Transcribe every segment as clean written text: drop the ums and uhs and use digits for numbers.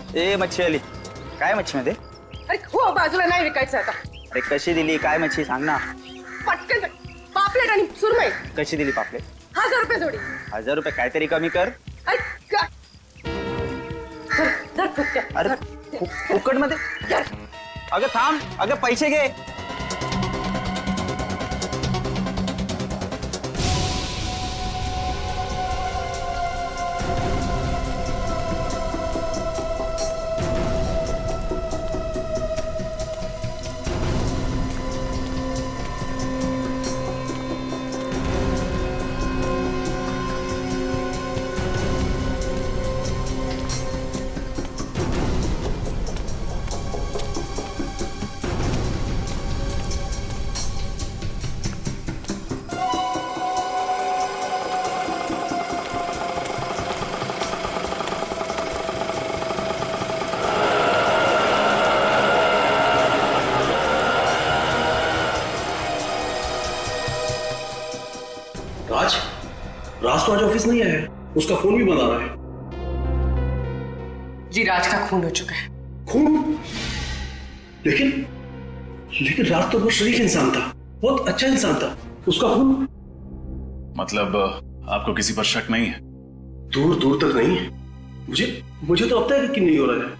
ए मच्छीवाली, काय मच्छी मध्ये? अरे हो, बाजूला नाही विकायचं आता. अरे कशी दिली? काय मच्छी सांग ना. पटकन पापलेट आणि सुरमई. कशी दिली पापलेट? 1000 रुपये जोडी. 1000 रुपये? काहीतरी कमी कर. धर फुटक्या. अरे फुकट मध्ये? अगं थांब, अगं पैसे घे. राज तो आज ऑफिस नहीं आया है, उसका फोन भी बंद आ रहा है। जी राज का खून हो चुका है। खून? लेकिन लेकिन राज तो बहुत शरीफ इंसान था, बहुत अच्छा इंसान था, उसका खून? मतलब आपको किसी पर शक नहीं है? दूर दूर तक नहीं है। मुझे तो अब तक यकीन नहीं हो रहा है,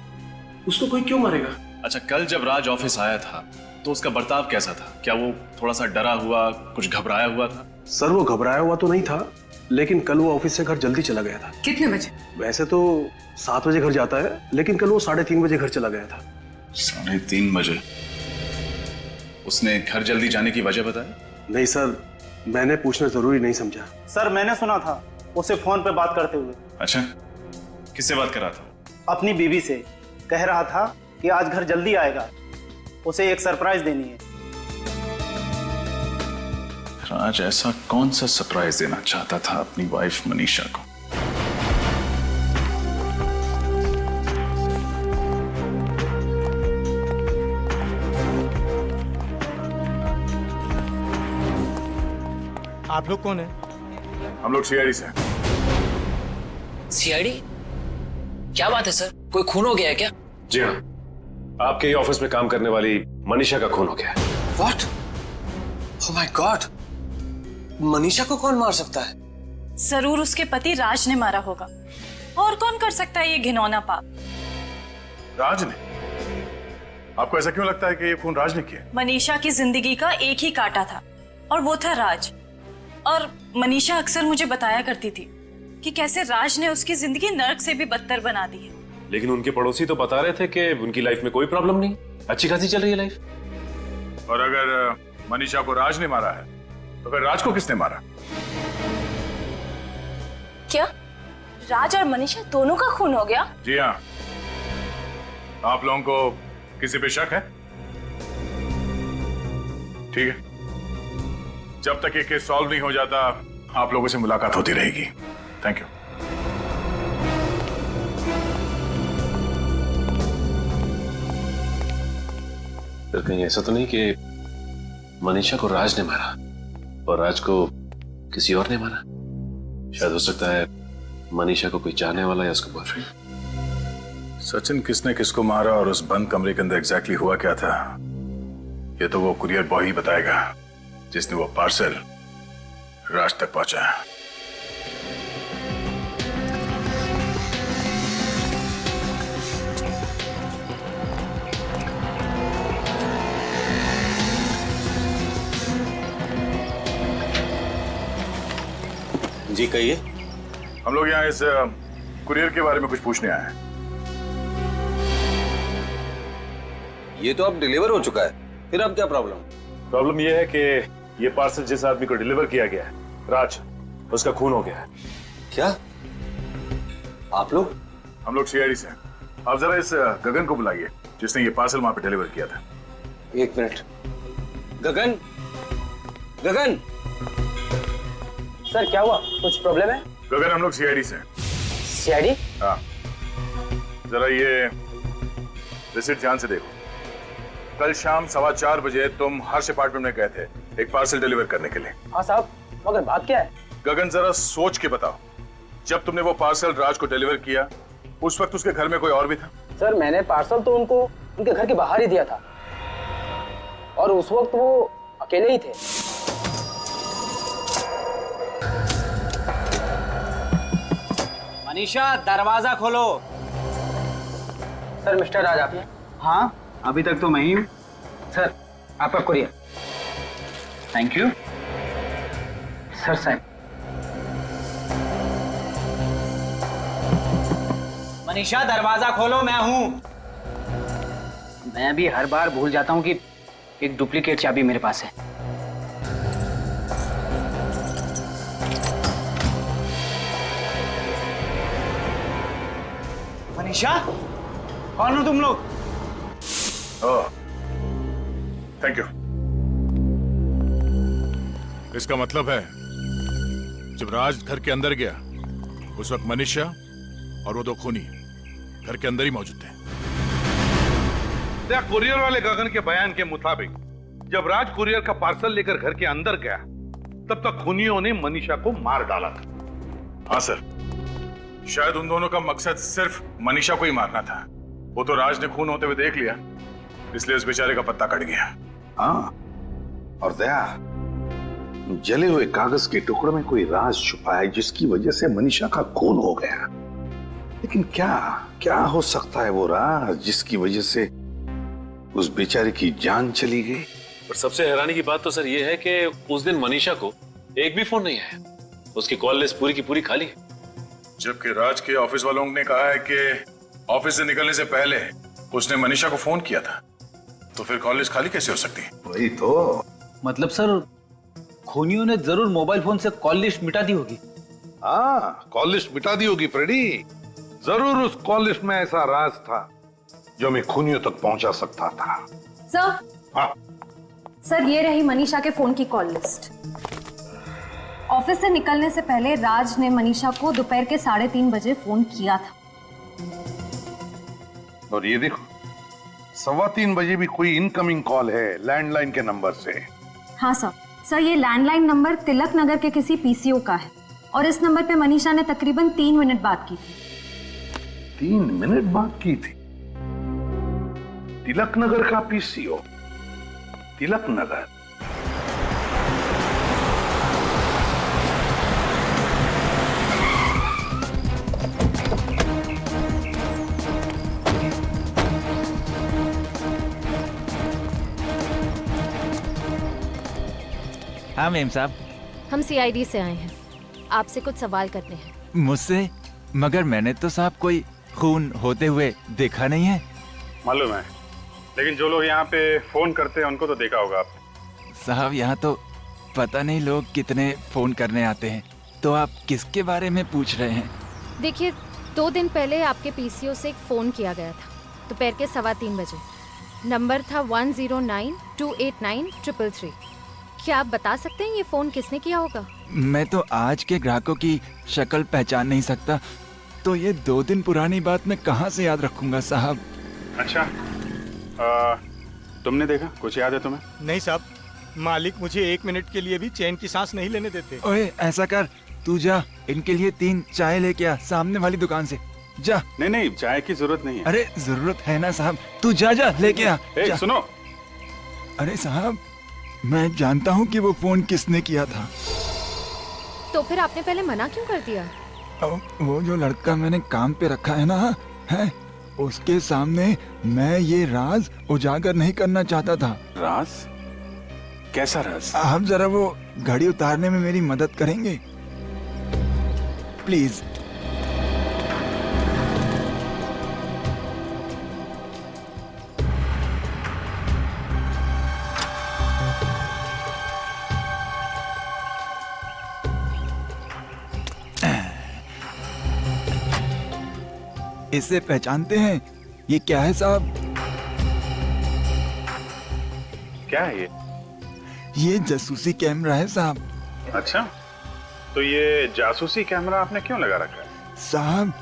उसको कोई क्यों मारेगा? अच्छा, कल जब राज ऑफिस आया था तो उसका बर्ताव कैसा था? क्या वो थोड़ा सा डरा हुआ, कुछ घबराया हुआ था? सर वो घबराया हुआ तो नहीं था, लेकिन कल वो ऑफिस से घर जल्दी चला गया था। कितने बजे? वैसे तो 7 बजे घर जाता है, लेकिन कल वो 3:30 बजे घर चला गया था। 3:30 बजे? उसने घर जल्दी जाने की वजह बताई? नहीं सर, मैंने पूछना जरूरी नहीं समझा। सर मैंने सुना था उसे फोन पे बात करते हुए। अच्छा, किससे बात कर रहा था? अपनी बीवी से। कह रहा था कि आज घर जल्दी आएगा, उसे एक सरप्राइज देनी है। राज ऐसा कौन सा सरप्राइज देना चाहता था अपनी वाइफ मनीषा को? आप लोग कौन है? हम लोग सीआईडी से। सीआईडी? क्या बात है सर, कोई खून हो गया है क्या? जी हाँ, आपके ही ऑफिस में काम करने वाली मनीषा का खून हो गया है। What? Oh my God! Manisha को कौन मार सकता है? जरूर उसके पति राज ने मारा होगा। और कौन कर सकता है ये घिनौना पाप? राज ने? आपको ऐसा क्यों लगता है कि ये खून राज ने किया? मनीषा की जिंदगी का एक ही कांटा था और वो था राज। और मनीषा अक्सर मुझे बताया करती थी कि कैसे राज ने उसकी जिंदगी नर्क से भी बदतर बना दी है। लेकिन उनके पड़ोसी तो बता रहे थे कि उनकी लाइफ में कोई प्रॉब्लम नहीं, अच्छी खासी चल रही है लाइफ। और अगर मनीषा को राज ने मारा है तो फिर राज को किसने मारा? क्या राज और मनीषा दोनों का खून हो गया? जी हाँ। आप लोगों को किसी पे शक है? ठीक है, जब तक ये केस सॉल्व नहीं हो जाता आप लोगों से मुलाकात होती रहेगी। Thank you. फिर कहीं ऐसा तो नहीं कि मनीषा को राज ने मारा और राज को किसी और ने मारा? शायद हो सकता है मनीषा को कोई चाहने वाला या उसका बॉयफ्रेंड। सचिन, किसने किसको मारा और उस बंद कमरे के अंदर एग्जैक्टली हुआ क्या था, ये तो वो कुरियर बॉय ही बताएगा जिसने वो पार्सल राज तक पहुंचाया। जी कहिए। हम लोग यहाँ इस कुरियर के बारे में कुछ पूछने आए हैं। ये तो अब डिलीवर हो चुका है, फिर अब क्या प्रॉब्लम? प्रॉब्लम यह है कि ये पार्सल जिस आदमी को डिलीवर किया गया है, राज, उसका खून हो गया है। क्या आप लोग? हम लोग सीआईडी से। आप जरा इस गगन को बुलाइए जिसने ये पार्सल वहां पे डिलीवर किया था। एक मिनट। गगन, गगन। सर क्या हुआ, कुछ प्रॉब्लम है? गगन, हम लोग सीआईडी से। सीआईडी? हाँ, जरा ये रिसीट ध्यान से देखो। कल शाम 4:15 बजे तुम हर्ष अपार्टमेंट में गए थे एक पार्सल डिलीवर करने के लिए। हाँ साहब, मगर बात क्या है? गगन, जरा सोच के बताओ, जब तुमने वो पार्सल राज को डिलीवर किया उस वक्त उसके घर में कोई और भी था? सर मैंने पार्सल तो उनको उनके घर के बाहर ही दिया था और उस वक्त वो अकेले ही थे। मनीषा दरवाजा खोलो। सर मिस्टर राज आप हैं? हाँ अभी तक तो मैं ही हूँ। सर आपका courier. Thank you. Sir sign. Manisha दरवाजा खोलो, मैं हूँ। मैं भी हर बार भूल जाता हूँ कि एक डुप्लीकेट चाबी मेरे पास है। मनीषा कौन हो तुम लोग? Thank you. इसका मतलब है जब राज घर के अंदर गया उस वक्त मनीषा और वो दो खूनी घर के अंदर ही मौजूद थे। कुरियर वाले गगन के बयान के मुताबिक जब राज कुरियर का पार्सल लेकर घर के अंदर गया तब तक खूनियों ने मनीषा को मार डाला था। हाँ सर, शायद उन दोनों का मकसद सिर्फ मनीषा को ही मारना था। वो तो राज ने खून होते हुए देख लिया, इसलिए उस बेचारे का पत्ता कट गया। हाँ, और दया, जले हुए कागज के टुकड़े में कोई राज छुपा है जिसकी वजह से मनीषा का खून हो गया। लेकिन क्या क्या हो सकता है वो राज जिसकी वजह से उस बेचारे की जान चली गई? पर सबसे हैरानी की बात तो सर ये है कि उस दिन मनीषा को एक भी फोन नहीं आया। उसकी कॉल लिस्ट पूरी की पूरी खाली है। जबकि राज के ऑफिस वालों ने कहा है कि ऑफिस से निकलने से पहले उसने मनीषा को फोन किया था, तो फिर कॉल लिस्ट खाली कैसे हो सकती है? वही तो। मतलब सर खूनियों ने जरूर मोबाइल फोन से कॉल लिस्ट मिटा दी होगी। हाँ, कॉल लिस्ट मिटा दी होगी फ्रेडी। जरूर उस कॉल लिस्ट में ऐसा राज था जो मैं खूनियों तक पहुंचा सकता था। सर। हाँ सर ये रही मनीषा के फोन की कॉल लिस्ट। ऑफिस से निकलने से पहले राज ने मनीषा को दोपहर के 3:30 बजे फोन किया था। और ये देखो 3:15 बजे भी कोई इनकमिंग कॉल है लैंडलाइन के नंबर से। हाँ सर ये लैंडलाइन नंबर तिलक नगर के किसी पीसीओ का है और इस नंबर पे मनीषा ने तकरीबन 3 मिनट बात की थी। 3 मिनट बात की थी? तिलक नगर का पीसीओ? तिलक नगर? हाँ मेम साहब। हम सीआईडी से आए हैं, आपसे कुछ सवाल करते हैं। मुझसे? मगर मैंने तो साहब कोई खून होते हुए देखा नहीं है। मालूम है, लेकिन जो लोग यहाँ पे फोन करते हैं उनको तो देखा होगा आप। साहब यहाँ तो पता नहीं लोग कितने फोन करने आते हैं, तो आप किसके बारे में पूछ रहे हैं? देखिए 2 दिन पहले आपके पीसीओ से एक फोन किया गया था दोपहर के 3:15 बजे। नंबर था 10928933। क्या आप बता सकते हैं ये फोन किसने किया होगा? मैं तो आज के ग्राहकों की शक्ल पहचान नहीं सकता, तो ये 2 दिन पुरानी बात मैं कहाँ से याद रखूंगा साहब। अच्छा, तुमने देखा? कुछ याद है तुम्हें? नहीं साहब, मालिक मुझे 1 मिनट के लिए भी चैन की सांस नहीं लेने देते। ओए ऐसा कर, तू जा इनके लिए 3 चाय लेके आ सामने वाली दुकान से। जा। नहीं, चाय की जरूरत नहीं है। अरे जरूरत है ना साहब, तू जा लेके आ। सुनो। अरे साहब मैं जानता हूँ कि वो फोन किसने किया था। तो फिर आपने पहले मना क्यों कर दिया? वो जो लड़का मैंने काम पे रखा है ना, है उसके सामने मैं ये राज उजागर नहीं करना चाहता था। राज? कैसा राज? आप जरा वो घड़ी उतारने में मेरी मदद करेंगे प्लीज? इसे पहचानते हैं? ये क्या है साहब? क्या है ये जासूसी कैमरा है साहब। अच्छा, तो ये जासूसी कैमरा आपने क्यों लगा रखा है? साहब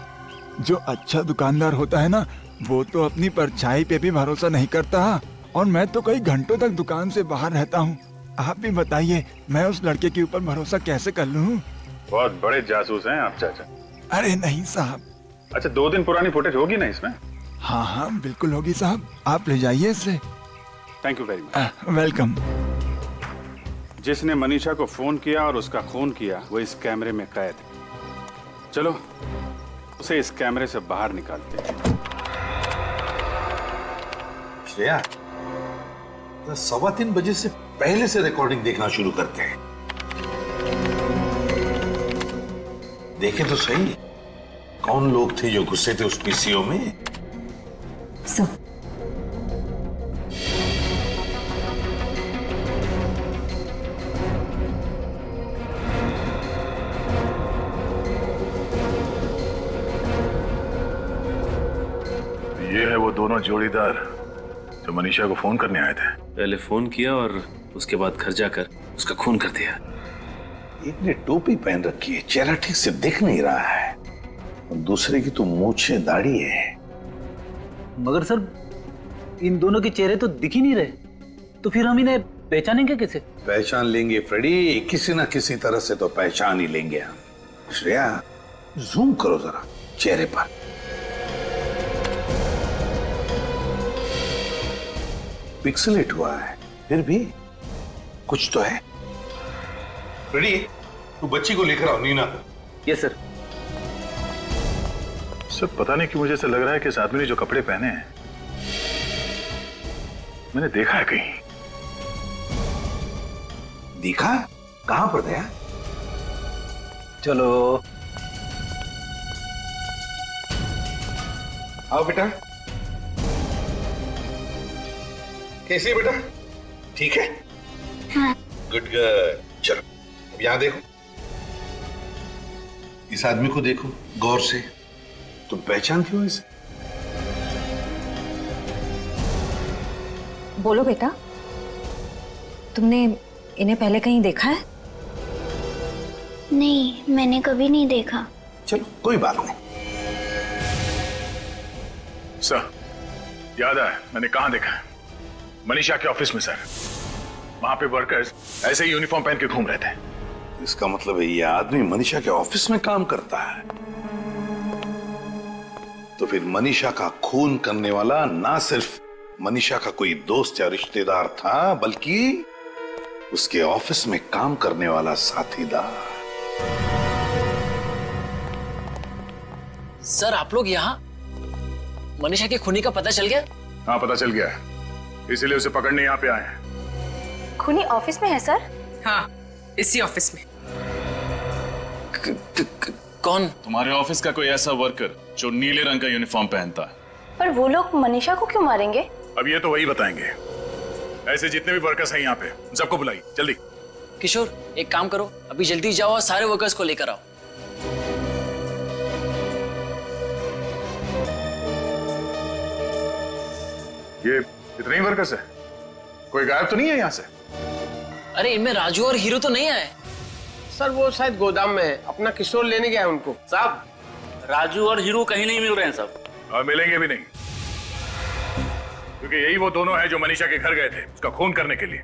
जो अच्छा दुकानदार होता है ना, वो तो अपनी परछाई पे भी भरोसा नहीं करता, और मैं तो कई घंटों तक दुकान से बाहर रहता हूँ। आप भी बताइए मैं उस लड़के के ऊपर भरोसा कैसे कर लूँ? बहुत बड़े जासूस हैं आप चाचा। अरे नहीं साहब। अच्छा 2 दिन पुरानी फुटेज होगी ना इसमें? हाँ हाँ बिल्कुल होगी साहब, आप ले जाइए इसे। Thank you very much. Welcome. जिसने मनीषा को फोन किया और उसका खून किया वो इस कैमरे में कैद है। चलो उसे इस कैमरे से बाहर निकालते हैं। श्रेया, 3:15 बजे से पहले से रिकॉर्डिंग देखना शुरू करते हैं। देखे तो सही कौन लोग थे जो गुस्से थे उस पीसीओ में। सब ये है वो दोनों जोड़ीदार जो मनीषा को फोन करने आए थे। पहले फोन किया और उसके बाद घर जाकर उसका खून कर दिया। एक ने टोपी पहन रखी है, चेहरा ठीक से दिख नहीं रहा है, और दूसरे की तो मूंछें दाढ़ी है। मगर सर इन दोनों के चेहरे तो दिख ही नहीं रहे, तो फिर हम इन्हें पहचानेंगे कैसे? पहचान लेंगे फ्रेडी, किसी ना किसी तरह से तो पहचान ही लेंगे हम। श्रेया, जूम करो जरा चेहरे पर। पिक्सेलेट हुआ है, फिर भी कुछ तो है। फ्रेडी, तू बच्ची को लेकर आओ। नीना। Yes sir. सब पता नहीं क्यों मुझे ऐसा लग रहा है कि इस आदमी ने जो कपड़े पहने हैं मैंने देखा है कहीं। देखा? कहां पर दया? चलो आओ बेटा। कैसी है बेटा? ठीक है? हाँ। Good good. चलो अब यहां देखो, इस आदमी को देखो गौर से। तुम पहचानती हो इसे? बोलो बेटा, तुमने इन्हें पहले कहीं देखा है? नहीं, मैंने कभी नहीं देखा। चलो कोई बात नहीं। सर, याद आया मैंने कहां देखा है? मनीषा के ऑफिस में सर। वहां पे वर्कर्स ऐसे ही यूनिफॉर्म पहन के घूम रहे थे। इसका मतलब है ये आदमी मनीषा के ऑफिस में काम करता है। तो फिर मनीषा का खून करने वाला ना सिर्फ मनीषा का कोई दोस्त या रिश्तेदार था, बल्कि उसके ऑफिस में काम करने वाला साथीदार। सर आप लोग यहाँ? मनीषा के खूनी का पता चल गया? हाँ पता चल गया है, इसीलिए उसे पकड़ने यहाँ पे आए हैं। खूनी ऑफिस में है सर? हाँ, इसी ऑफिस में। कौन? तुम्हारे ऑफिस का कोई ऐसा वर्कर जो नीले रंग का यूनिफॉर्म पहनता है। पर वो लोग मनीषा को क्यों मारेंगे? अब ये तो वही बताएंगे। ऐसे जितने भी वर्कर्स हैं यहाँ पे सबको बुलाइए जल्दी। किशोर एक काम करो, अभी जल्दी जाओ और सारे वर्कर्स को लेकर आओ। ये इतने ही वर्कर्स है? कोई गायब तो नहीं है यहाँ से? अरे इनमें राजू और हीरो तो नहीं आए? सर वो शायद गोदाम में है, अपना किशोर लेने गया है उनको। साहब, राजू और हीरो कहीं नहीं मिल रहे हैं साहब। और मिलेंगे भी नहीं, क्योंकि यही वो दोनों हैं जो मनीषा के घर गए थे उसका खून करने के लिए।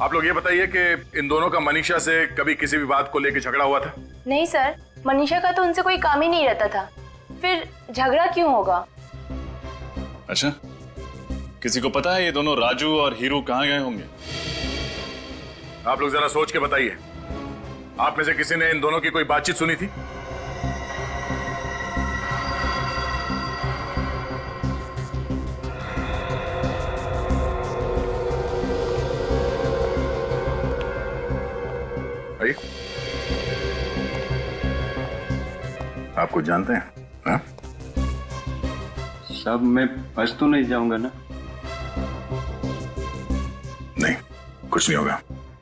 आप लोग ये बताइए कि इन दोनों का मनीषा से कभी किसी भी बात को लेकर झगड़ा हुआ था? नहीं सर, मनीषा का तो उनसे कोई काम ही नहीं रहता था, फिर झगड़ा क्यों होगा? अच्छा, किसी को पता है ये दोनों राजू और हीरो कहाँ गए होंगे? आप लोग जरा सोच के बताइए, आप में से किसी ने इन दोनों की कोई बातचीत सुनी थी? आइए। आप कुछ जानते हैं? हाँ? साहब मैं फंस तो नहीं जाऊंगा ना? नहीं, कुछ नहीं होगा।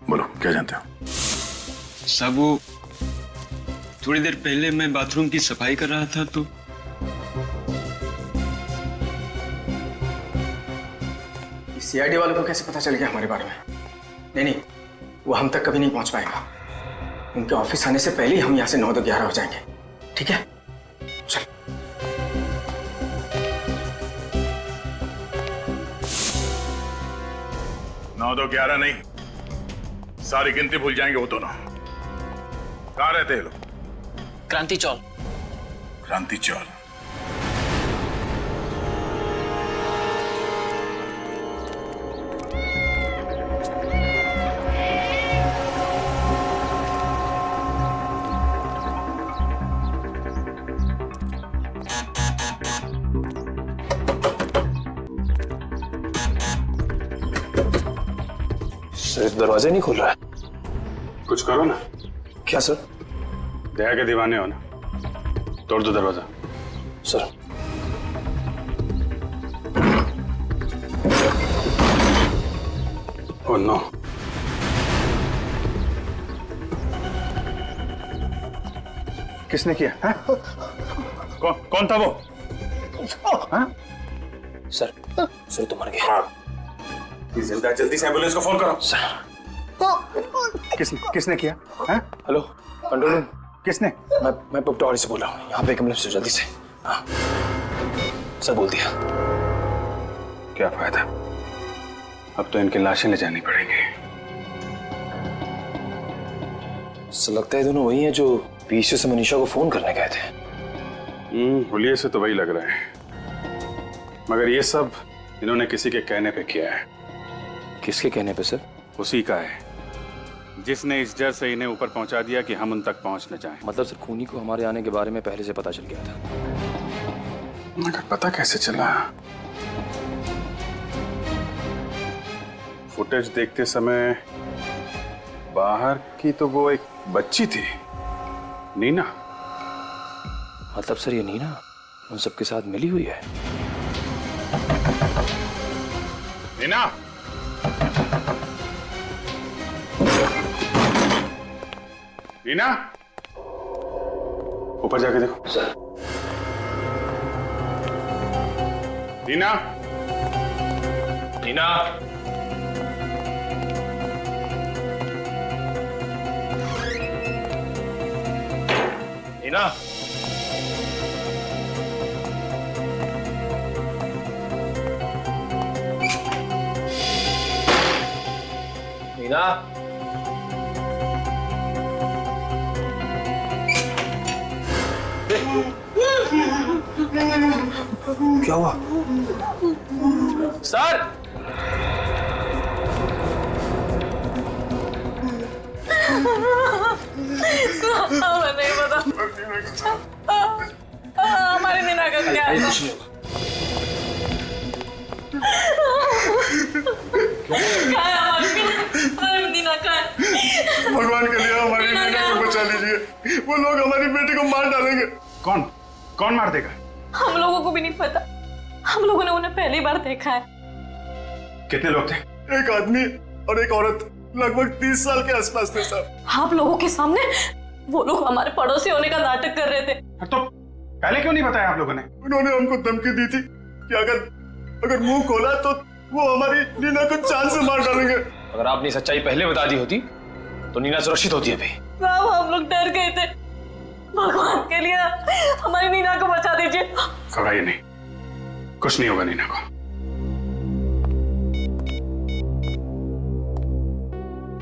बोलो क्या जानते हो? साहब वो थोड़ी देर पहले मैं बाथरूम की सफाई कर रहा था तो सीआईडी वालों को कैसे पता चल गया हमारे बारे में? नहीं, वो हम तक कभी नहीं पहुंच पाएगा। उनके ऑफिस आने से पहले ही हम यहाँ से 9 to 11 हो जाएंगे। ठीक है, चल। नौ तो 11 नहीं, सारी गिनती भूल जाएंगे वो दोनों। कहाँ रहते हैं लोग? क्रांति चौल। क्रांति चौल? ये तो दरवाजा नहीं खोल रहा है। कुछ करो ना। क्या सर? दया के दीवाने हो ना, तोड़ दो दरवाजा। Sir oh no. किसने किया? हाँ? कौन था वो? हाँ? सर तो मर गया। जिंदा, जल्दी से एम्बुलेंस को फोन करो। सर किसने किया? हाँ? Hello control room. किसने? मैं पटवारी से बोल रहा हूँ, यहाँ पे एक एम्बुलेंस से जल्दी से। हाँ सर बोल दिया। क्या फायदा, अब तो इनकी लाशें ले जानी पड़ेंगी। सर लगता है दोनों वही हैं जो पीछे से मनीषा को फोन करने गए थे। हुलिये से तो वही लग रहा है, मगर ये सब इन्होंने किसी के कहने पे किया है। किसके कहने पे सर? उसी का है जिसने इस डर से इन्हें ऊपर पहुंचा दिया कि हम उन तक पहुंच न जाएं। मतलब सर खूनी को हमारे आने के बारे में पहले से पता चल गया था। मगर पता कैसे चला? फुटेज देखते समय बाहर की तो वो एक बच्ची थी, नीना। मतलब सर ये नीना उन सबके साथ मिली हुई है? नीना, नीना, ऊपर जाके देखो। सर नीना, नीना, नीना, नीना, क्या हुआ? सर नहीं पता हमारी नीना का क्या है? कुछ नहीं हमारी नीना का है। भगवान के लिए हमारी नीना को बचा लीजिए, वो लोग हमारी बेटी को मार डालेंगे। कौन मार देगा? हम लोगों को भी नहीं पता, हम लोगों ने उन्हें पहली बार देखा है। कितने लोग थे? एक आदमी और एक औरत, लगभग 30 साल के आसपास थे साहब। आप लोगों के सामने वो लोग हमारे पड़ोसी होने का नाटक कर रहे थे। तो पहले क्यों नहीं बताया आप लोगों ने? उन्होंने हमको धमकी दी थी कि अगर मुंह खोला तो वो हमारी नीना को जान से मार डालेंगे। अगर आपने सच्चाई पहले बता दी होती तो नीना सुरक्षित होती अभी। साहब हम लोग डर गए थे, भगवान के लिए हमारी नीना को बचा दीजिए। घबराइए नहीं, कुछ नहीं होगा नीना को।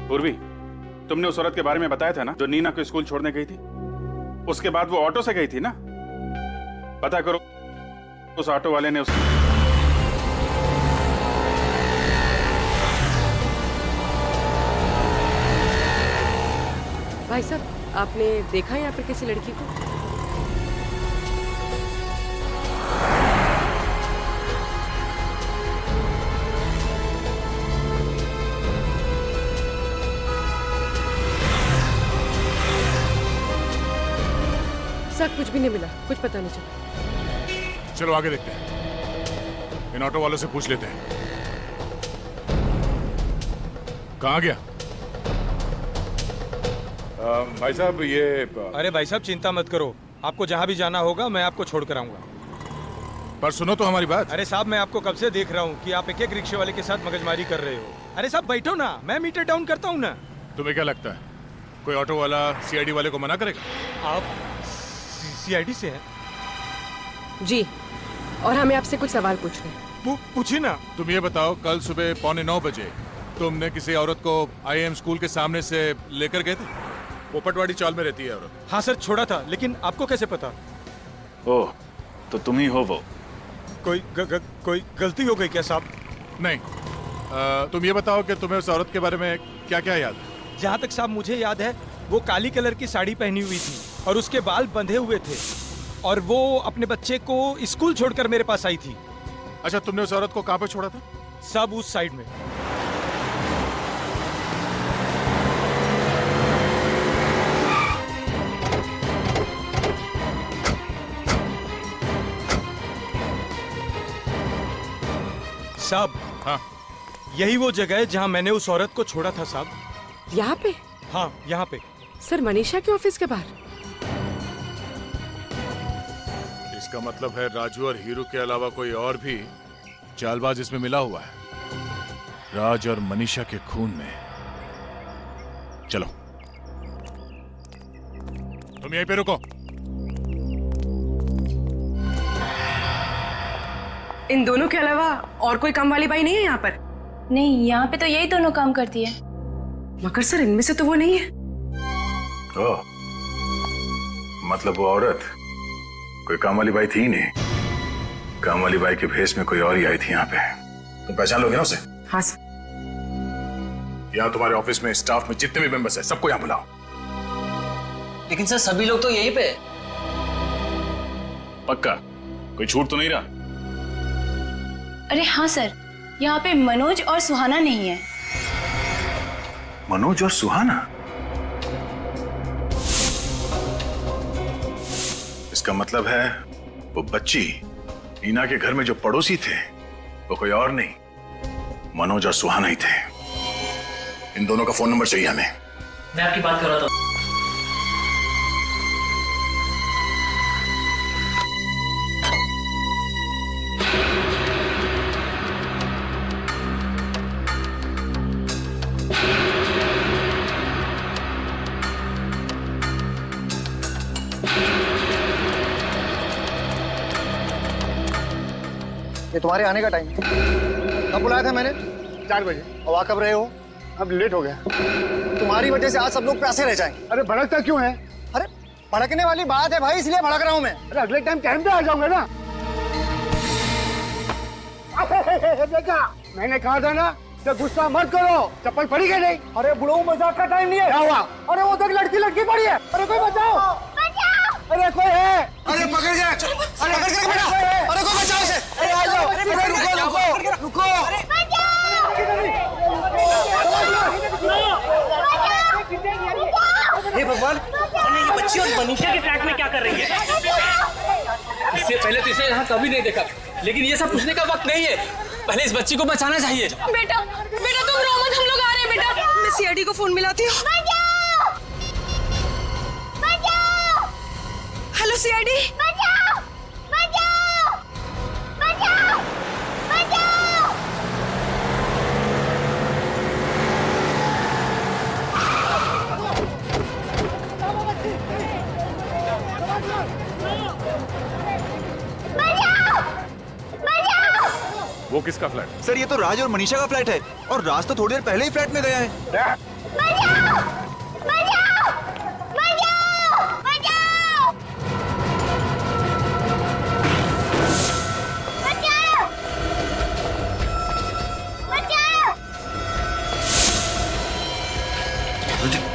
पूर्वी, तुमने उस औरत के बारे में बताया था ना जो नीना को स्कूल छोड़ने गई थी? उसके बाद वो ऑटो से गई थी ना? पता करो उस ऑटो वाले ने भाई साहब आपने देखा यहाँ पर किसी लड़की को? सर कुछ भी नहीं मिला, कुछ पता नहीं चला। चलो आगे देखते हैं, इन ऑटो वालों से पूछ लेते हैं। कहाँ गया? भाई साहब ये अरे भाई साहब चिंता मत करो, आपको जहाँ भी जाना होगा मैं आपको छोड़ कर आऊंगा। पर सुनो तो हमारी बात। अरे साहब मैं आपको कब से देख रहा हूँ कि आप एक एक रिक्शे वाले के साथ मगजमारी कर रहे हो। अरे साहब बैठो ना, मैं मीटर डाउन करता हूँ ना। तुम्हें क्या लगता है कोई ऑटो वाला सीआईडी वाले को मना करेगा? आप सीआईडी से हैं? जी, और हमें आपसे कुछ सवाल पूछने हैं। पूछिए ना। तुम ये बताओ, कल सुबह 8:45 बजे तुमने किसी औरत को आईएम स्कूल के सामने से लेकर गए थे? वो पटवारी चाल में रहती है औरत। हाँ सर छोड़ा था, लेकिन आपको कैसे पता? ओह, तो तुम ही हो वो। कोई गलती हो गई क्या साहब? नहीं, तुम ये बताओ कि तुम्हें उस औरत के बारे में क्या क्या याद है? जहाँ तक साहब मुझे याद है वो काली कलर की साड़ी पहनी हुई थी और उसके बाल बंधे हुए थे और वो अपने बच्चे को स्कूल छोड़कर मेरे पास आई थी। अच्छा, तुमने उस औरत को कहाँ पे छोड़ा था? सब उस साइड में। साहब, हाँ, यही वो जगह है जहाँ मैंने उस औरत को छोड़ा था साहब। यहाँ पे? हाँ, यहाँ पे। सर, मनीषा के ऑफिस के बाहर? इसका मतलब है राजू और हीरू के अलावा कोई और भी चालबाज इसमें मिला हुआ है, राज और मनीषा के खून में। चलो, तुम यहीं पे रुको। इन दोनों के अलावा और कोई काम वाली बाई नहीं है यहाँ पर? नहीं, यहाँ पे तो यही दोनों काम करती है। मगर सर, इनमें से तो वो नहीं है। ओह, मतलब वो औरत कोई काम वाली बाई थी ही नहीं। काम वाली बाई के भेष में कोई और ही आई थी यहाँ पे। तुम पहचान लोगे ना उसे? हाँ सर। यहाँ तुम्हारे ऑफिस में स्टाफ में जितने भी मेंबर्स हैं सबको यहाँ बुलाओ। लेकिन सर, सभी लोग तो यहीं पे। पक्का कोई छूट तो नहीं रहा? अरे हाँ सर, यहाँ पे मनोज और सुहाना नहीं है। मनोज और सुहाना? इसका मतलब है वो बच्ची नीना के घर में जो पड़ोसी थे वो कोई और नहीं, मनोज और सुहाना ही थे। इन दोनों का फोन नंबर चाहिए हमें। मैं आपकी बात कर रहा था। ये तुम्हारे आने का टाइम कब बुलाया था मैंने? 4 बजे। और आ कब रहे हो? अब लेट हो गया। तुम्हारी वजह से आज सब लोग प्यासे रह जाएंगे। अरे भड़कता क्यों है? अरे भड़कने वाली बात है भाई, इसलिए भड़क रहा हूं मैं। अरे अगले टाइम पे आ जाऊंगा ना। देखा, मैंने कहा था ना कि गुस्सा मत करो। चप्पल पड़ी क्या नहीं? अरे बुढ़ऊ, मजाक का टाइम नहीं है। क्या हुआ? अरे वो तक लड़की पड़ी है। अरे कोई बचाओ, अरे कोई है। अरे पकड़ गया। अरे पकड़ के बेटा। अरे कोई बचाओ इसे। अरे आ जाओ। अरे रुको। हे भगवान, ये बच्ची और मनीषा के फ्लैट में क्या कर रही है? इससे पहले तो इसे यहाँ कभी नहीं देखा, लेकिन ये सब पूछने का वक्त नहीं है। पहले इस बच्ची को बचाना चाहिए। बेटा तुम रो मत, हम लोग आ रहे हैं। बेटा, मैं सीआईडी को फोन मिलाती हूँ। Hello CID. वो किसका फ्लैट? सर, ये तो राज और मनीषा का फ्लैट है, और राज तो थोड़ी देर पहले ही फ्लैट में गया है।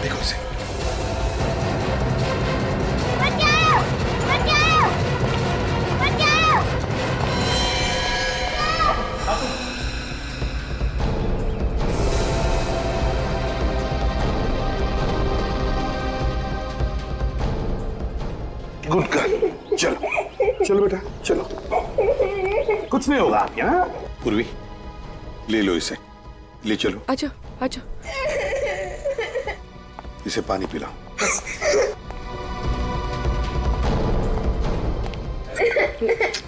देखो उसे। गुड गर्ल, चलो बेटा, चलो। कुछ नहीं होगा आपके। हाँ पूर्वी, ले लो इसे, ले चलो। आजा। इसे पानी पिलाओ।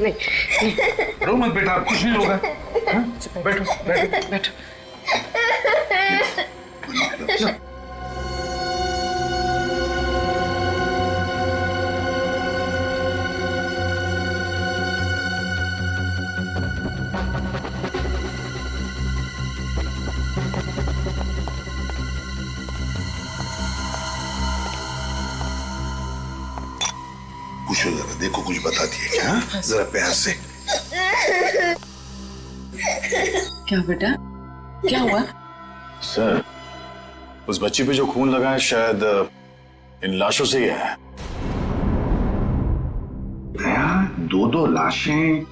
नहीं। रो मत बेटा, कुछ नहीं होगा। बैठो। पूछो जरा, देखो कुछ बता दिए क्या? जरा प्यार से। क्या बेटा, क्या हुआ? सर, उस बच्ची पे जो खून लगा है शायद इन लाशों से ही है। दया, 2 लाशें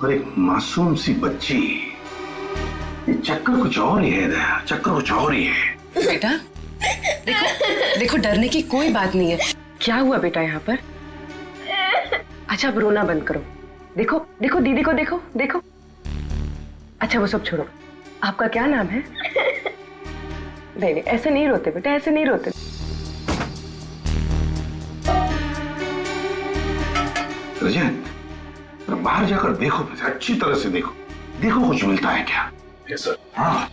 और एक मासूम सी बच्ची। ये चक्कर कुछ और ही है दया, चक्कर कुछ और ही है। बेटा देखो डरने की कोई बात नहीं है। क्या हुआ बेटा यहाँ पर? अच्छा, अब रोना बंद करो। देखो दीदी को देखो। अच्छा वो सब छोड़ो, आपका क्या नाम है? नहीं ऐसे नहीं रोते बेटा, ऐसे नहीं रोते। रजन, बाहर जाकर देखो, अच्छी तरह से देखो, देखो कुछ मिलता है क्या? Yes sir. हाँ,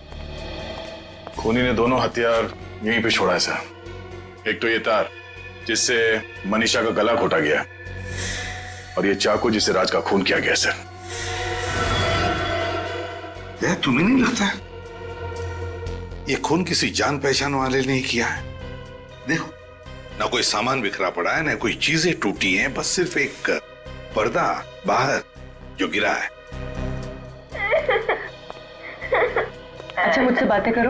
खूनी ने दोनों हथियार यहीं पे छोड़ा है सर। एक तो ये तार जिससे मनीषा का गला घोटा गया, और ये चाकू जिससे राज का खून किया गया सर। यार तुम्हें नहीं लगता है ये खून किसी जान पहचान वाले ने किया है? देखो, ना कोई सामान बिखरा पड़ा है, ना कोई चीजें टूटी हैं, बस सिर्फ एक पर्दा बाहर जो गिरा है। अच्छा मुझसे बातें करो।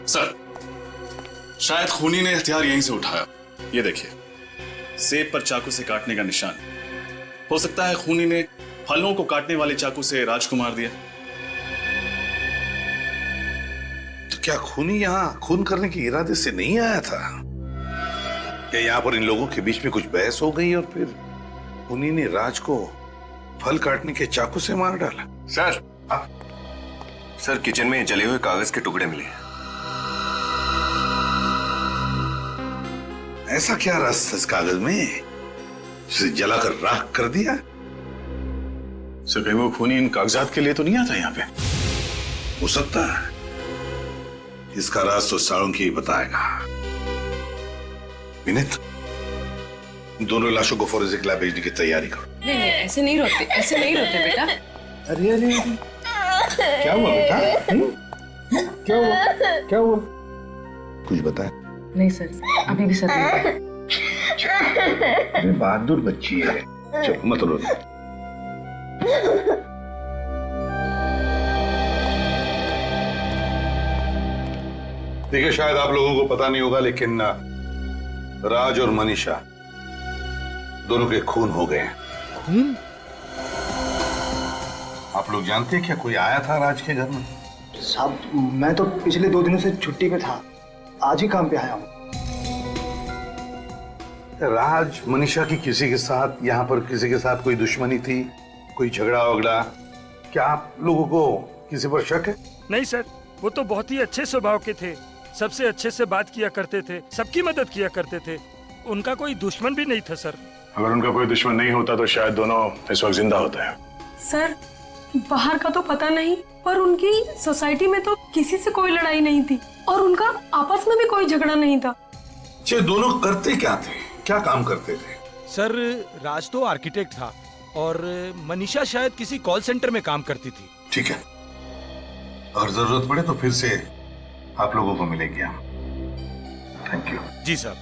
सर, शायद खूनी ने हथियार यहीं से उठाया। ये देखिए, सेब पर चाकू से काटने का निशान। हो सकता है खूनी ने फलों को काटने वाले चाकू से राज को मार दिया। तो क्या खूनी यहाँ खून करने के इरादे से नहीं आया था? क्या यहाँ पर इन लोगों के बीच में कुछ बहस हो गई और फिर खूनी ने राज को फल काटने के चाकू से मार डाला? सर किचन में जले हुए कागज के टुकड़े मिले। ऐसा क्या रस इस कागज में जिसे जलाकर राख कर दिया? सर कहीं वो खूनी इन कागजात के लिए तो नहीं आता यहाँ पे? हो सकता है। इसका राज तो साळुंकी ही बताएगा। विनीत, दोनों लाशों को फोरेंसिक लैब भेजने की तैयारी करो। नहीं ऐसे नहीं रोते, ऐसे नहीं रोते बेटा। अरे अरे क्या हुआ बेटा? क्या हुआ? क्या हुआ? कुछ बताए? नहीं सर, अभी भी सर नहीं। अरे बहादुर बच्ची है, चुप मत रो। देखिए, शायद आप लोगों को पता नहीं होगा, लेकिन राज और मनीषा दोनों के खून हो गए हैं। खून? आप लोग जानते हैं क्या कोई आया था राज के घर में? साहब, मैं तो पिछले 2 दिनों से छुट्टी पे था, आज ही काम पे आया हूँ। राज मनीषा की किसी के साथ, यहाँ पर किसी के साथ कोई दुश्मनी थी, कोई झगड़ा वगड़ा? क्या आप लोगों को किसी पर शक है? नहीं सर, वो तो बहुत ही अच्छे स्वभाव के थे, सबसे अच्छे से बात किया करते थे, सबकी मदद किया करते थे। उनका कोई दुश्मन भी नहीं था सर। अगर उनका कोई दुश्मन नहीं होता तो शायद दोनों इस वक्त जिंदा होते हैं। सर, बाहर का तो पता नहीं, पर उनकी सोसाइटी में तो किसी से कोई लड़ाई नहीं थी और उनका आपस में भी कोई झगड़ा नहीं था। ये दोनों करते क्या थे, क्या काम करते थे? सर, राज तो आर्किटेक्ट था और मनीषा शायद किसी कॉल सेंटर में काम करती थी। ठीक है, अगर जरूरत पड़े तो फिर से आप लोगों को मिलेंगे हम। Thank you. जी सर।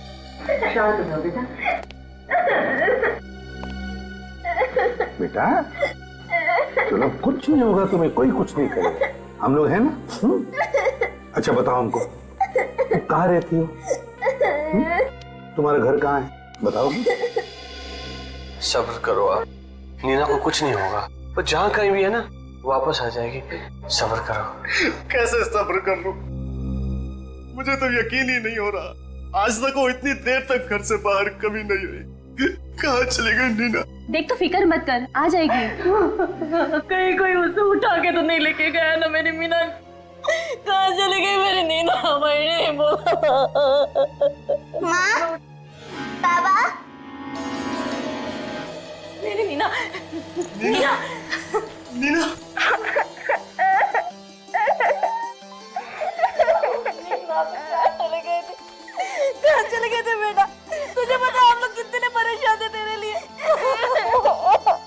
बेटा चलो, कुछ नहीं होगा तुम्हें, कोई कुछ नहीं करेगा, हम लोग हैं ना। अच्छा बताओ हमको, तुम कहाँ रहती हो? तुम्हारा घर कहाँ है, बताओ। सब्र करो आप, नीना को कुछ नहीं होगा, वो जहाँ कहीं भी है ना वापस आ जाएगी। सब्र करो। कैसे सब्र कर लूं? मुझे तो यकीन ही नहीं हो रहा, आज तक वो इतनी देर तक घर से बाहर कभी नहीं रही। कहाँ चली गई नीना? देख तो फिक्र मत कर, आ जाएगी। कहीं कोई उसे उठा के तो नहीं लेके गया ना मेरी मीना? कहाँ चली गई मेरी नीना? मैंने नहीं बोला। माँ, बाबा, मेरी नीना, नीना, नीना। कहाँ चले गए थे बेटा? तुझे पता हम लोग कितने परेशान थे तेरे लिए।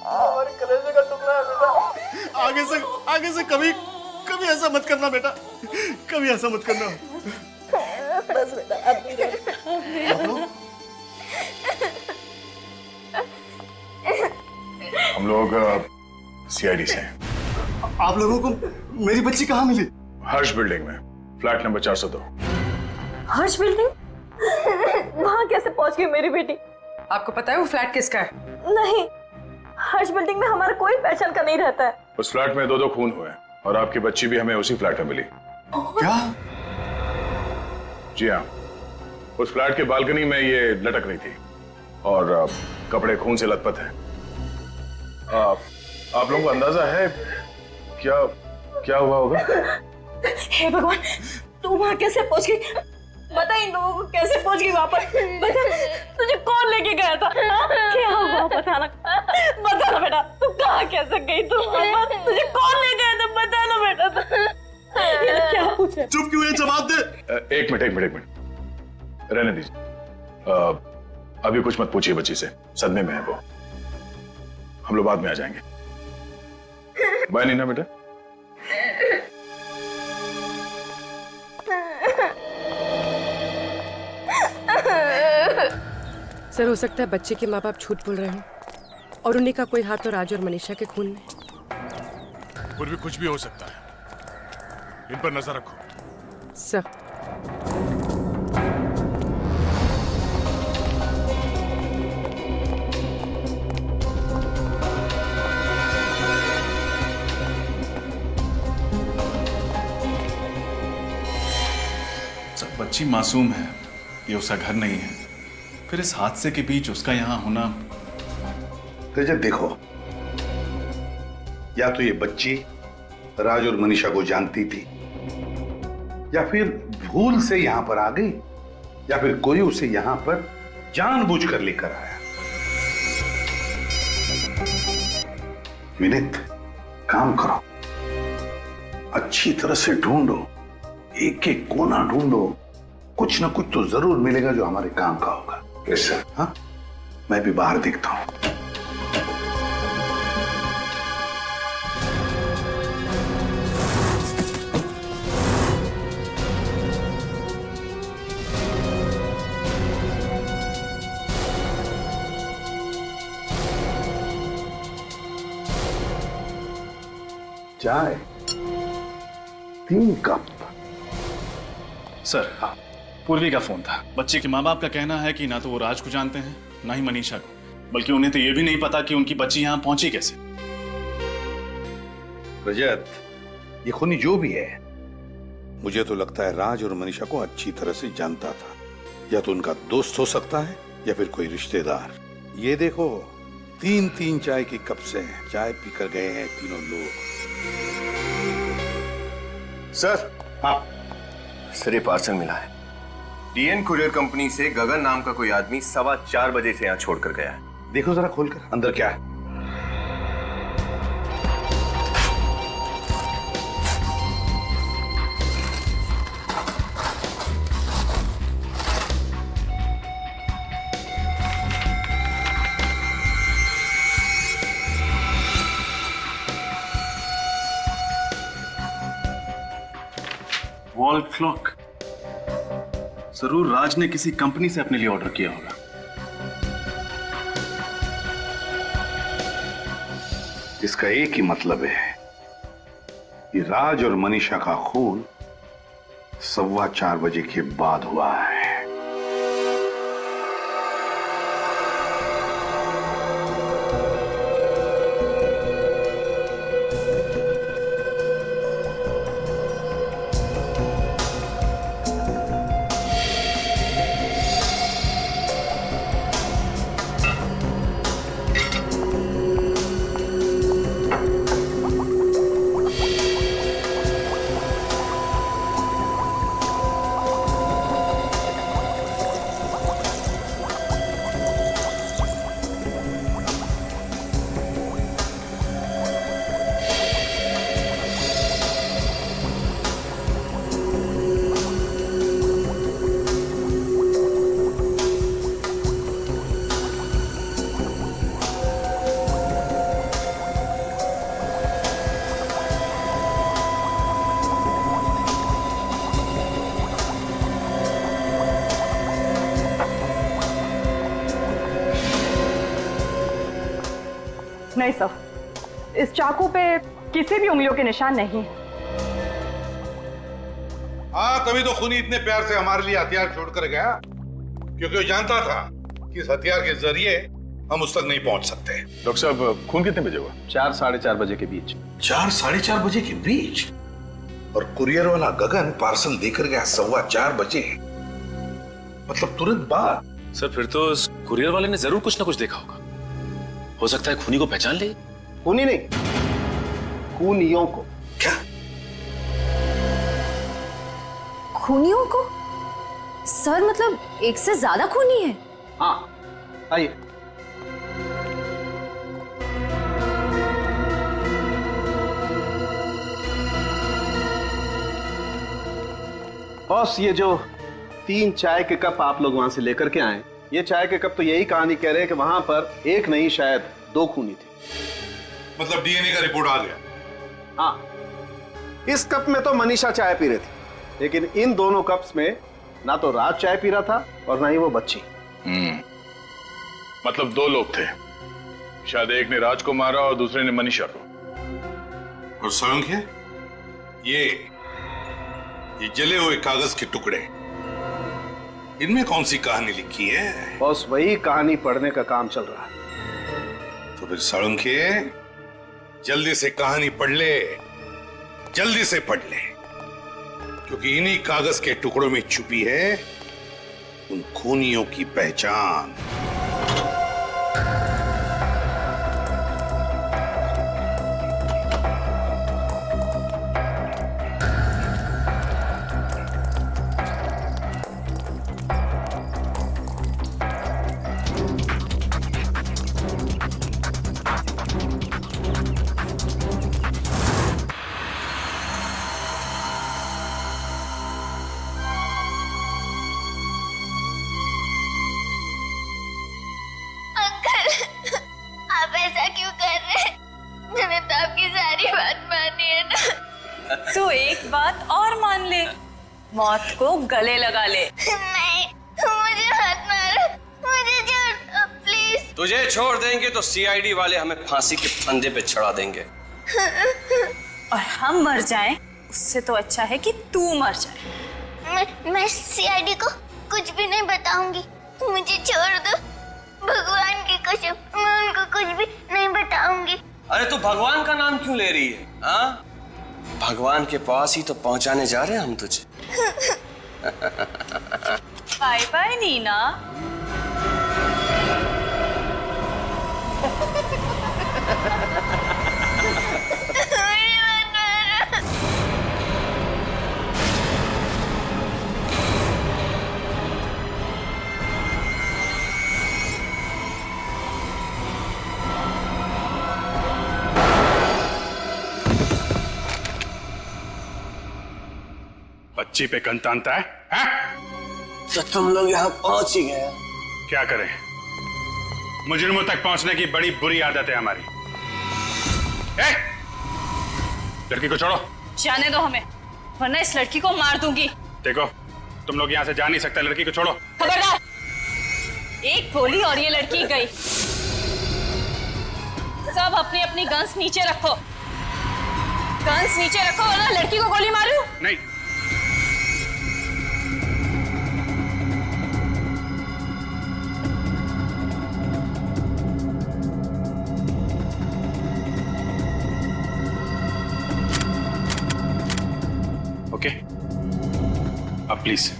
हमारे कलेजे का टुकड़ा है बेटा। आगे से कभी ऐसा मत करना बेटा, कभी ऐसा मत करना। बस बेटा, अब नहीं रो। हम लोग सीआईडी से। आप लोगों को मेरी बच्ची कहाँ मिली? हर्ष बिल्डिंग में, फ्लैट नंबर 402। हर्ष बिल्डिंग? वहाँ कैसे पहुँच गई मेरी बेटी? आपको पता है वो फ्लैट किसका है? नहीं, हर्ष बिल्डिंग में हमारा कोई पहचान का नहीं रहता है। उस फ्लैट में 2 खून हुए और आपकी बच्ची भी हमें उसी फ्लैट में मिली। क्या? जी हाँ, उस फ्लैट के बालकनी में ये लटक रही थी और कपड़े खून से लथपथ हैं। आप लोगों को अंदाजा है क्या क्या हुआ होगा? हे भगवान, तू वहां कैसे पहुंच गई? बता इन लोगों को कैसे पहुंच गई वहां पर? बता, तुझे कौन लेके गया था? क्या हुआ बताना, बता ना बेटा, तू कहाँ कैसे गई? तू तुझे कौन ले गया था? बता ना बेटा। ये क्या पूछ रहे? चुप क्यों है? जवाब दे। एक मिनट रहने दीजिए। अभी कुछ मत पूछिए बच्ची से, सदमे में है वो। हम लोग बाद में आ जाएंगे। बाय नीना बेटा। सर, हो सकता है बच्चे के माँ बाप झूठ बोल रहे हैं और उन्हीं का कोई हाथ तो राज और मनीषा के खून में। पूर्वी, कुछ भी हो सकता है, इन पर नजर रखो। सर। बच्ची मासूम है, ये उसका घर नहीं है, फिर इस हादसे के बीच उसका यहां होना। रजत देखो, या तो ये बच्ची राज और मनीषा को जानती थी, या फिर भूल से यहां पर आ गई, या फिर कोई उसे यहां पर जानबूझकर लेकर आया। विनीत, काम करो, अच्छी तरह से ढूंढो, एक एक कोना ढूंढो, कुछ ना कुछ तो जरूर मिलेगा जो हमारे काम का होगा। कैसे? हाँ, मैं भी बाहर देखता हूं। चाय 3 कप। सर, हाँ, पूर्वी का फोन था। बच्चे के माँ बाप का कहना है कि ना तो वो राज को जानते हैं, ना ही मनीषा को, बल्कि उन्हें तो ये भी नहीं पता कि उनकी बच्ची यहाँ पहुंची कैसे। रजत, ये खूनी जो भी है, मुझे तो लगता है राज और मनीषा को अच्छी तरह से जानता था। या तो उनका दोस्त हो सकता है या फिर कोई रिश्तेदार। ये देखो, 3-3 चाय के कप से चाय पीकर गए हैं तीनों लोग। सर, हाँ सर, ये पार्सल मिला है। डीएन कुरियर कंपनी से गगन नाम का कोई आदमी 4:15 बजे से यहाँ छोड़कर गया है। देखो जरा खोलकर, अंदर क्या है। Wall clock. जरूर राज ने किसी कंपनी से अपने लिए ऑर्डर किया होगा। इसका एक ही मतलब है कि राज और मनीषा का खून 4:15 बजे के बाद हुआ है। नहीं सर, इस चाकू पे किसी भी उंगलियों के निशान नहीं। हाँ, तभी तो खूनी इतने प्यार से हमारे लिए हथियार छोड़कर गया, क्योंकि वो जानता था कि इस हथियार के जरिए हम उस तक नहीं पहुंच सकते। डॉक्टर साहब, खून कितने बजे हुआ? 4-4:30 बजे के बीच। 4-4:30 बजे के बीच? और कुरियर वाला गगन पार्सल देकर गया 4:15 बजे। मतलब तुरंत बाद? सर फिर तो उस कुरियर वाले ने जरूर कुछ ना कुछ देखा होगा। हो सकता है खूनी को पहचान ले। खूनी नहीं, खूनियों को। क्या? खूनियों को? सर मतलब एक से ज्यादा खूनी है? हाँ, आइए। बॉस, ये जो 3 चाय के कप आप लोग वहां से लेकर के आए, ये चाय के कप तो यही कहानी कह रहे हैं कि वहां पर एक नहीं शायद 2 खूनी थे। मतलब डीएनए का रिपोर्ट आ गया? हाँ, इस कप में तो मनीषा चाय पी रही थी, लेकिन इन दोनों कप्स में ना तो राज चाय पी रहा था और ना ही वो बच्ची। मतलब 2 लोग थे, शायद एक ने राज को मारा और दूसरे ने मनीषा को। और साळुंखे, ये जले हुए कागज के टुकड़े, इनमें कौन सी कहानी लिखी है? बॉस, वही कहानी पढ़ने का काम चल रहा है। तो फिर साळुंखे, जल्दी से कहानी पढ़ ले, जल्दी से पढ़ ले, क्योंकि इन्हीं कागज के टुकड़ों में छुपी है उन खूनियों की पहचान। तो एक बात और मान ले, मौत को गले लगा ले। नहीं, मुझे मत मारो, मुझे छोड़ दो प्लीज। तुझे छोड़ देंगे तो सीआईडी वाले हमें फांसी के फंदे पे चढ़ा देंगे। और हम मर जाएं, उससे तो अच्छा है कि तू मर जाए। मैं सीआईडी को कुछ भी नहीं बताऊंगी, मुझे छोड़ दो। भगवान की कसम, मैं उनको कुछ भी नहीं बताऊंगी। अरे तू भगवान का नाम क्यों ले रही है? हाँ, भगवान के पास ही तो पहुंचाने जा रहे हैं हम तुझे। Bye bye Neena. बच्ची पे गन तानता है? तो तुम लोग यहाँ पहुंच ही गए। क्या करें, मुजरिमों तक पहुंचने की बड़ी बुरी आदत है हमारी। लड़की को छोड़ो। जाने दो हमें, वरना इस लड़की को मार दूंगी। देखो, तुम लोग यहाँ से जा नहीं सकते, लड़की को छोड़ो। खबरदार, एक गोली और ये लड़की गई। सब अपनी अपनी गन्स नीचे रखो, गन्स नीचे रखो, वरना लड़की को गोली मारूं। नहीं। ओके, अब प्लीज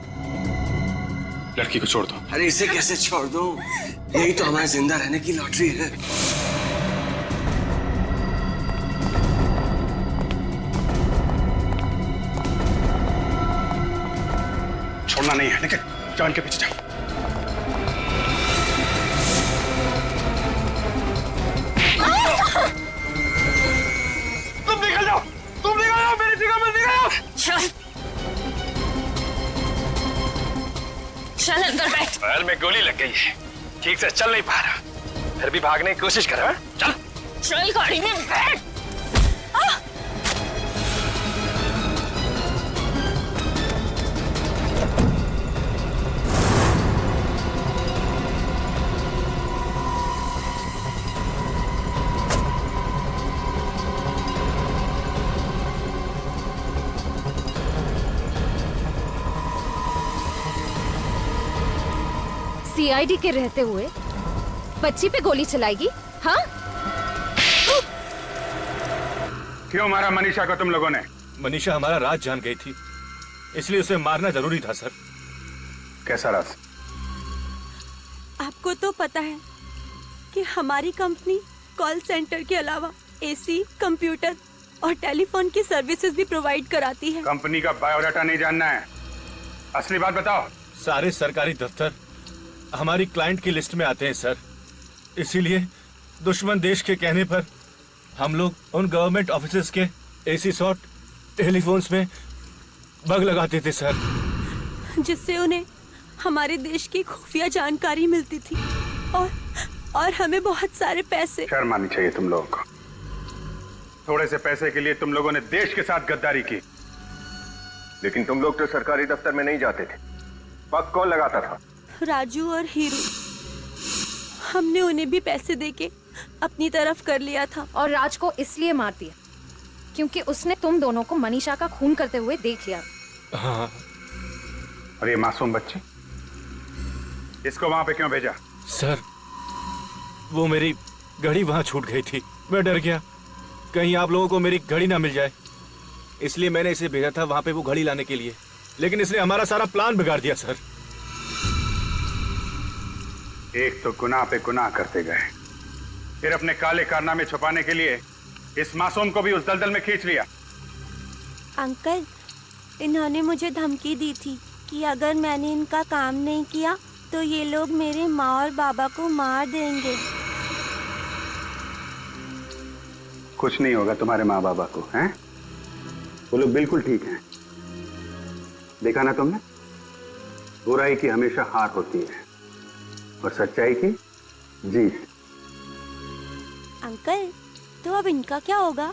लड़की को छोड़ दो। अरे इसे कैसे छोड़ दूं? यही तो हमारे जिंदा रहने की लॉटरी है। छोड़ना नहीं है, लेकिन जान के पीछे जाओ। तुम निकल जाओ, तुम निकल जाओ, मेरी जगह में निकल जाओ। चल अंदर बैठ। पैर में गोली लग गई है, ठीक से चल नहीं पा रहा, फिर भी भागने की कोशिश कर रहा है। चल चल गाड़ी में बैठ। सीआईडी के रहते हुए बच्ची पे गोली चलाएगी? हाँ? क्यों मारा मनीषा को तुम लोगों ने? मनीषा हमारा राज जान गई थी, इसलिए उसे मारना जरूरी था सर। कैसा राज? आपको तो पता है कि हमारी कंपनी कॉल सेंटर के अलावा एसी, कंप्यूटर और टेलीफोन की सर्विसेज भी प्रोवाइड कराती है। कंपनी का बायोडाटा नहीं जानना है, असली बात बताओ। सारे सरकारी दफ्तर हमारी क्लाइंट की लिस्ट में आते हैं सर, इसीलिए दुश्मन देश के कहने पर हम लोग उन गवर्नमेंट ऑफिसेज के एसी सॉट टेलीफोन्स में बग लगाते थे सर, जिससे उन्हें हमारे देश की खुफिया जानकारी मिलती थी और हमें बहुत सारे पैसे। शर्म आनी चाहिए तुम लोगों को। थोड़े से पैसे के लिए तुम लोगों ने देश के साथ गद्दारी की। लेकिन तुम लोग तो सरकारी दफ्तर में नहीं जाते थे, बग कौन लगाता था? राजू और हीरू, हमने उन्हें भी पैसे देके अपनी तरफ कर लिया था। और राज को इसलिए मार दिया क्योंकि उसने तुम दोनों को मनीषा का खून करते हुए देख लिया। हाँ। और ये मासूम बच्ची, इसको वहां पे क्यों भेजा? सर वो मेरी घड़ी वहां छूट गई थी, मैं डर गया कहीं आप लोगों को मेरी घड़ी ना मिल जाए, इसलिए मैंने इसे भेजा था वहां पे वो घड़ी लाने के लिए, लेकिन इसने हमारा सारा प्लान बिगाड़ दिया सर। एक तो गुनाह पे गुनाह करते गए, फिर अपने काले कारनामे छुपाने के लिए इस मासूम को भी उस दलदल में खींच लिया। अंकल, इन्होंने मुझे धमकी दी थी कि अगर मैंने इनका काम नहीं किया तो ये लोग मेरे माँ और बाबा को मार देंगे। कुछ नहीं होगा तुम्हारे माँ बाबा को, हैं? वो लोग बिल्कुल ठीक हैं। देखा ना तुमने, बुराई की हमेशा हार होती है और सच्चाई की जीत। अंकल, तो अब इनका क्या होगा?